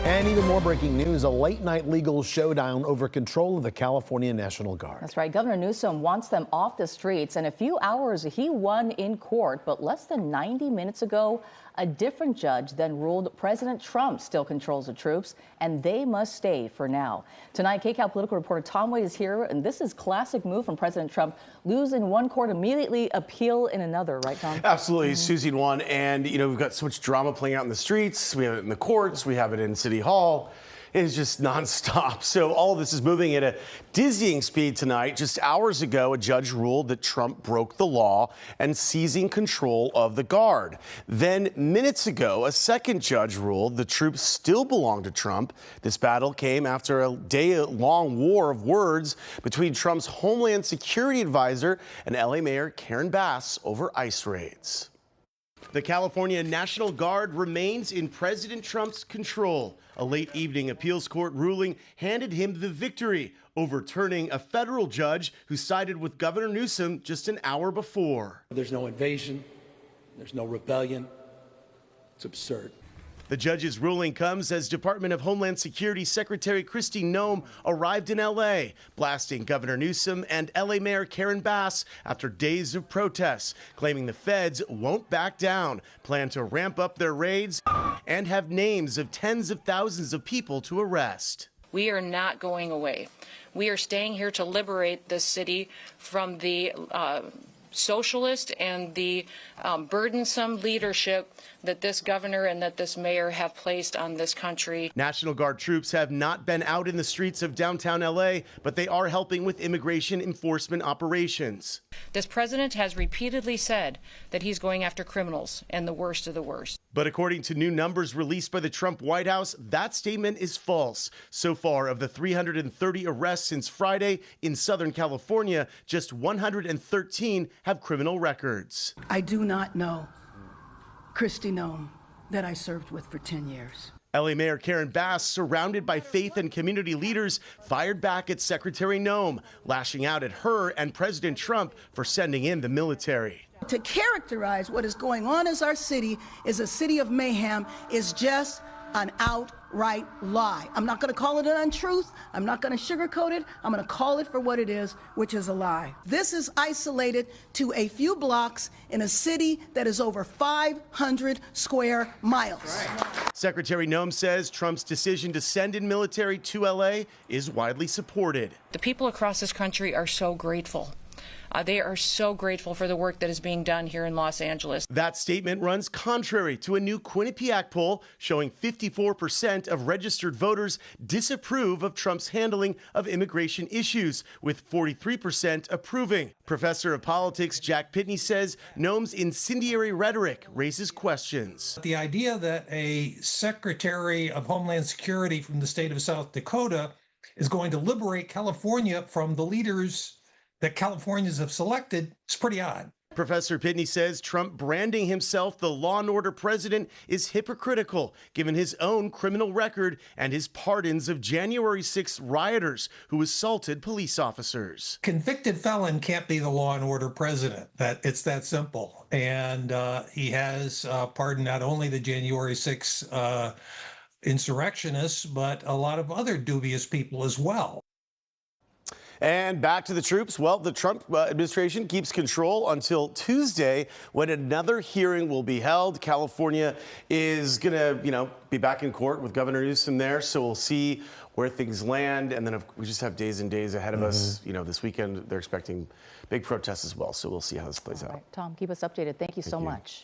And even more breaking news, a late-night legal showdown over control of the California National Guard. That's right. Governor Newsom wants them off the streets. In a few hours, he won in court. But less than 90 minutes ago, a different judge then ruled President Trump still controls the troops, and they must stay for now. Tonight, KCAL political reporter Tom Wade is here, and this is classic move from President Trump. Lose in one court, immediately appeal in another, right, Tom? Absolutely, Susie won. And, we've got so much drama playing out in the streets. We have it in the courts. We have it in City Hall. It is just nonstop. So all of this is moving at a dizzying speed tonight. Just hours ago, a judge ruled that Trump broke the law and seizing control of the Guard. Then minutes ago, a second judge ruled the troops still belong to Trump. This battle came after a day-long war of words between Trump's Homeland Security advisor and LA Mayor Karen Bass over ICE raids. The California National Guard remains in President Trump's control. A late evening appeals court ruling handed him the victory, overturning a federal judge who sided with Governor Newsom just an hour before. There's no invasion. There's no rebellion. It's absurd. The judge's ruling comes as Department of Homeland Security Secretary Kristi Noem arrived in L.A., blasting Governor Newsom and L.A. Mayor Karen Bass after days of protests, claiming the feds won't back down, plan to ramp up their raids, and have names of tens of thousands of people to arrest. We are not going away. We are staying here to liberate this city from the socialist and the burdensome leadership that this governor and that this mayor have placed on this country. National Guard troops have not been out in the streets of downtown LA, but they are helping with immigration enforcement operations. This president has repeatedly said that he's going after criminals and the worst of the worst. But according to new numbers released by the Trump White House, that statement is false. So far, of the 330 arrests since Friday in Southern California, just 113 have criminal records. I do not know Kristi Noem that I served with for 10 years. LA Mayor Karen Bass, surrounded by faith and community leaders, fired back at Secretary Noem, lashing out at her and President Trump for sending in the military. To characterize what is going on as our city is a city of mayhem is just an outright lie. I'm not going to call it an untruth. I'm not going to sugarcoat it. I'm going to call it for what it is, which is a lie. This is isolated to a few blocks in a city that is over 500 square miles. Right. Secretary Noem says Trump's decision to send in military to LA is widely supported. The people across this country are so grateful. They are so grateful for the work that is being done here in Los Angeles. That statement runs contrary to a new Quinnipiac poll showing 54% of registered voters disapprove of Trump's handling of immigration issues, with 43% approving. Professor of politics Jack Pitney says Noem's incendiary rhetoric raises questions. The idea that a Secretary of Homeland Security from the state of South Dakota is going to liberate California from the leaders that Californians have selected is pretty odd. Professor Pitney says Trump branding himself the law and order president is hypocritical, given his own criminal record and his pardons of January 6th rioters who assaulted police officers. Convicted felon can't be the law and order president. It's that simple. And he has pardoned not only the January 6th insurrectionists, but a lot of other dubious people as well. And back to the troops. Well, the Trump administration keeps control until Tuesday, when another hearing will be held. California is going to, be back in court with Governor Newsom there. So we'll see where things land. And then we just have days and days ahead of us. This weekend, they're expecting big protests as well. So we'll see how this plays out. Tom, keep us updated. Thank you so much.